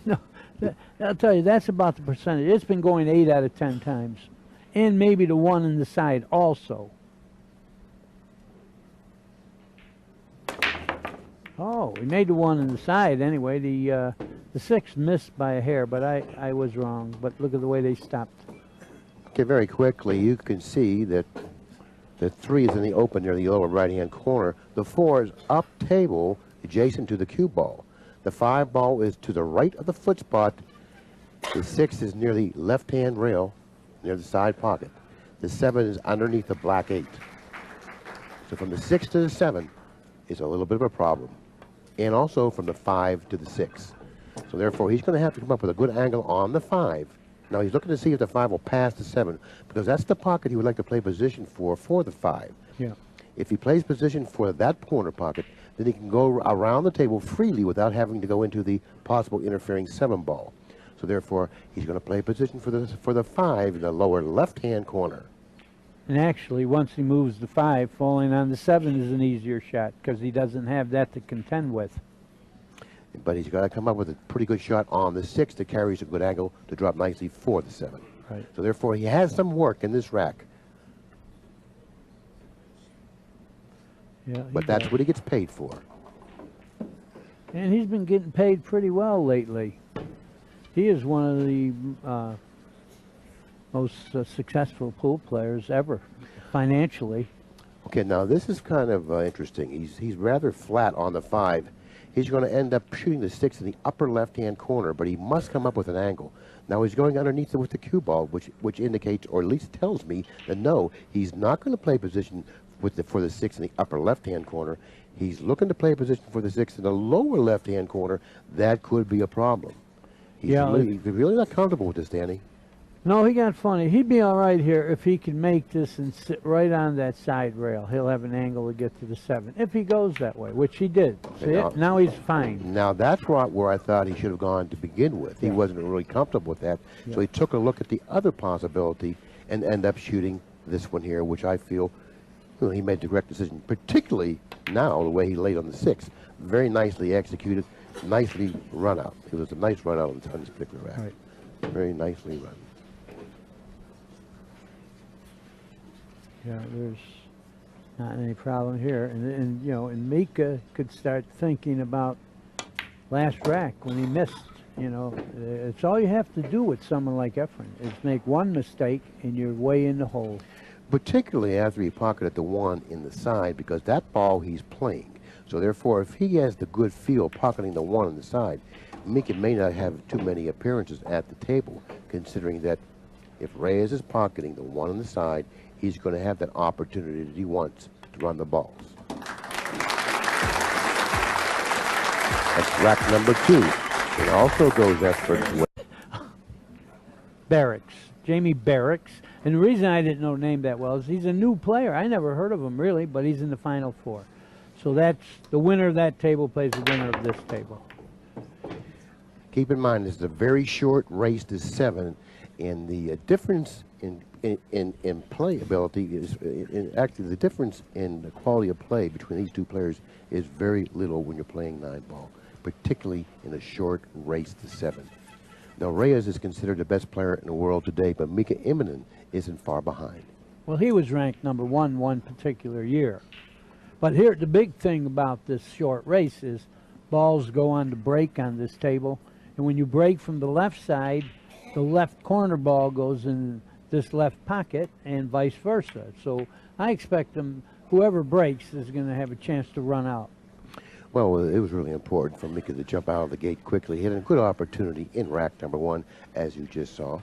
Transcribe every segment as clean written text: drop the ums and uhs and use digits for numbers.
No, I'll tell you, that's about the percentage. It's been going 8 out of 10 times. And maybe the one in the side also. Oh, we made the one in the side anyway. The 6 missed by a hair, but I was wrong. But look at the way they stopped. Okay, very quickly, you can see that the 3 is in the open near the lower right-hand corner. The 4 is up table, adjacent to the cue ball. The 5 ball is to the right of the foot spot. The 6 is near the left-hand rail, near the side pocket. The 7 is underneath the black 8. So from the 6 to the 7 is a little bit of a problem. And also from the 5 to the 6. So therefore, he's going to have to come up with a good angle on the 5. Now he's looking to see if the 5 will pass the 7, because that's the pocket he would like to play position for the 5. Yeah. If he plays position for that corner pocket, then he can go around the table freely without having to go into the possible interfering 7 ball. So therefore, he's going to play position for the 5 in the lower left-hand corner. And actually, once he moves the 5, falling on the 7 is an easier shot because he doesn't have that to contend with. But he's got to come up with a pretty good shot on the 6 that carries a good angle to drop nicely for the 7. Right. So therefore, he has some work in this rack. Yeah, but that's what he gets paid for. And he's been getting paid pretty well lately. He is one of the most successful pool players ever, financially. Okay, now this is kind of interesting. He's rather flat on the 5. He's going to end up shooting the 6 in the upper left-hand corner, but he must come up with an angle. Now he's going underneath it with the cue ball, which indicates, or at least tells me, that no, he's not going to play position for the 6 in the upper left-hand corner. He's looking to play a position for the 6 in the lower left-hand corner. That could be a problem. He's really not comfortable with this, Danny. No, he got funny. He'd be all right here if he could make this and sit right on that side rail. He'll have an angle to get to the 7, if he goes that way, which he did. See it? Now he's fine. Now that's where I thought he should have gone to begin with. He wasn't really comfortable with that. So he took a look at the other possibility and ended up shooting this one here, which I feel he made the correct decision, particularly now the way he laid on the 6. Very nicely executed, nicely run out. It was a nice run out on this particular rack. Right. Very nicely run. Yeah, there's not any problem here. And you know, and Mika could start thinking about last rack when he missed. You know, it's all you have to do with someone like Efren is make one mistake and you're way in the hole. Particularly after he pocketed the 1 in the side, because that ball he's playing. So therefore, if he has the good feel pocketing the 1 on the side, Mika may not have too many appearances at the table, considering that if Reyes is pocketing the 1 on the side, he's going to have that opportunity that he wants to run the balls. That's rack number 2. It also goes Efren's way. Barracks, Jamie Barracks. And the reason I didn't know the name that well is he's a new player. I never heard of him really, but he's in the Final 4. So that's the winner of that table plays the winner of this table. Keep in mind, this is a very short race to 7, and the difference in playability is actually the difference in the quality of play between these two players is very little when you're playing 9-ball, particularly in a short race to 7. Now Reyes is considered the best player in the world today, but Mika Immonen isn't far behind. Well, he was ranked number 1 one particular year. But here, the big thing about this short race is balls go on to break on this table, and when you break from the left side, the left corner ball goes in this left pocket and vice versa. So I expect them, whoever breaks is going to have a chance to run out. Well, it was really important for Mika to jump out of the gate quickly. He had a good opportunity in rack number 1, as you just saw,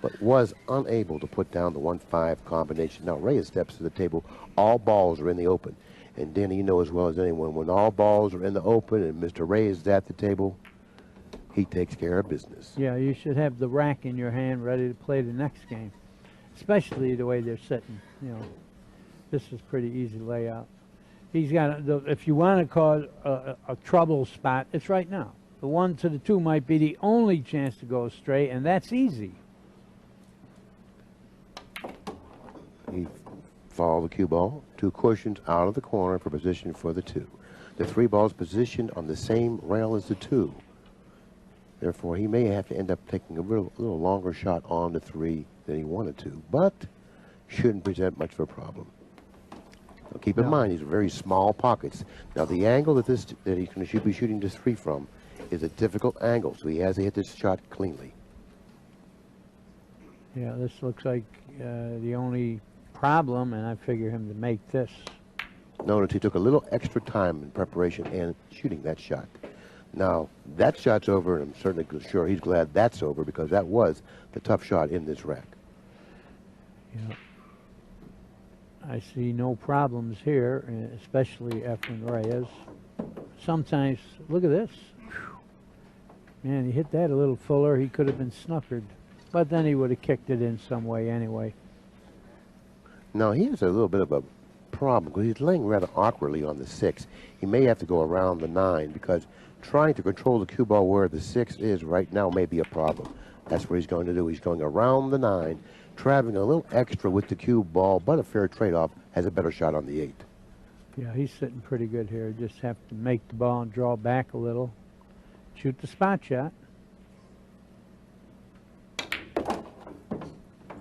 but was unable to put down the 1-5 combination. Now Reyes steps to the table. All balls are in the open. And Danny, you know as well as anyone, when all balls are in the open and Mr. Reyes is at the table, he takes care of business. Yeah, you should have the rack in your hand ready to play the next game, especially the way they're sitting. You know, this is pretty easy layout. He's got, if you want to call a trouble spot, it's right now. The 1 to the 2 might be the only chance to go straight, and that's easy. He followed the cue ball, 2 cushions out of the corner for position for the 2. The 3 balls positioned on the same rail as the 2. Therefore, he may have to end up taking a little longer shot on the 3 than he wanted to, but shouldn't present much of a problem. Now, keep in mind, these are very small pockets. Now, the angle that he's going to be shooting this 3 from is a difficult angle, so he has to hit this shot cleanly. Yeah, this looks like the only problem, and I figure him to make this. Notice he took a little extra time in preparation and shooting that shot. Now, that shot's over, and I'm certainly sure he's glad that's over, because that was the tough shot in this rack. Yeah. I see no problems here, especially Efren Reyes. Sometimes, look at this. Whew. Man, he hit that a little fuller, he could have been snookered. But then he would have kicked it in some way anyway. Now, he has a little bit of a problem, because he's laying rather awkwardly on the 6. He may have to go around the 9, because trying to control the cue ball where the 6 is right now may be a problem. That's what he's going to do. He's going around the 9, traveling a little extra with the cue ball, but a fair trade-off, has a better shot on the 8. Yeah, he's sitting pretty good here. Just have to make the ball and draw back a little. Shoot the spot shot.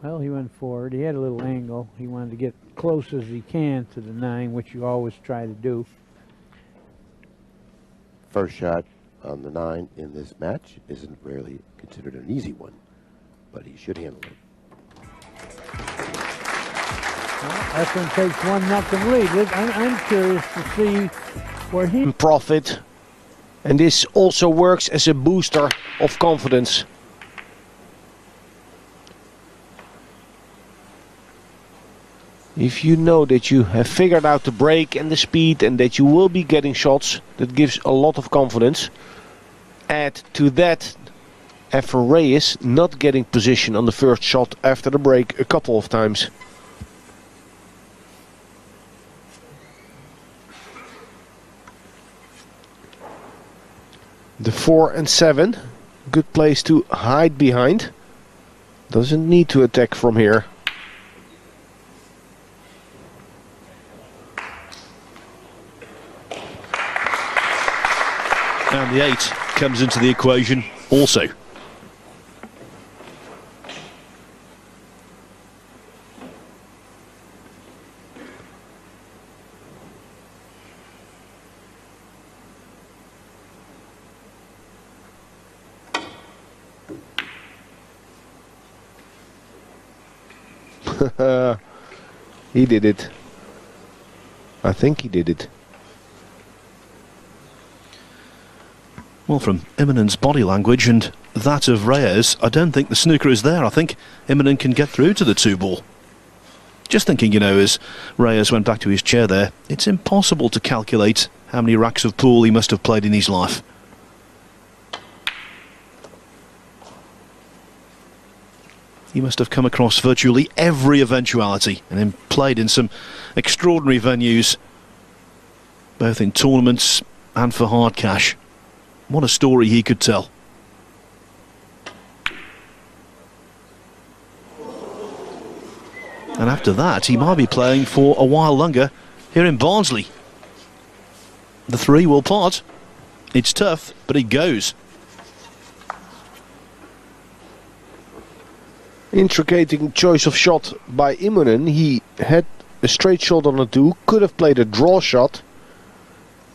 Well, he went forward. He had a little angle. He wanted to get close as he can to the 9, which you always try to do. First shot on the 9 in this match isn't really considered an easy one, but he should handle it. Well, Efren takes 1-0 lead. I'm curious to see where he... Profit. And this also works as a booster of confidence. If you know that you have figured out the break and the speed and that you will be getting shots, that gives a lot of confidence. Add to that Efren Reyes not getting position on the first shot after the break a couple of times. The 4 and 7, good place to hide behind. Doesn't need to attack from here. And the 8 comes into the equation also. He did it. I think he did it. Well, from Immonen's body language and that of Reyes, I don't think the snooker is there. I think Immonen can get through to the 2-ball. Just thinking, you know, as Reyes went back to his chair there, it's impossible to calculate how many racks of pool he must have played in his life. He must have come across virtually every eventuality and then played in some extraordinary venues, both in tournaments and for hard cash. What a story he could tell. And after that, he might be playing for a while longer here in Barnsley. The 3 will pot. It's tough, but it goes. Intriguing choice of shot by Immonen. He had a straight shot on the 2, could have played a draw shot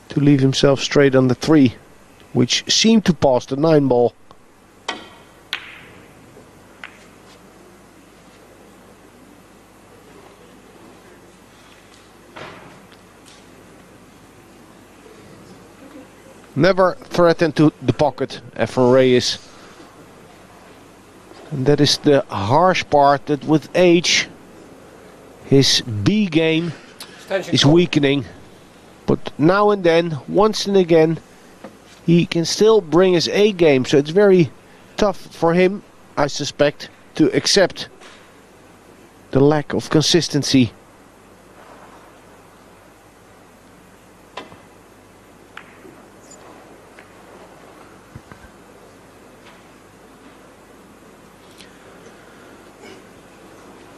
to leave himself straight on the 3, which seemed to pass the 9 ball. Never threatened to the pocket, Efren Reyes. And that is the harsh part, that with age his B game is weakening. But now and then, once and again, he can still bring his A game. So it's very tough for him, I suspect, to accept the lack of consistency.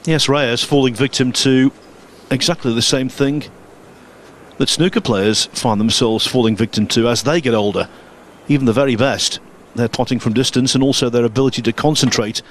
Yes, Reyes falling victim to exactly the same thing that snooker players find themselves falling victim to as they get older. Even the very best their potting from distance and also their ability to concentrate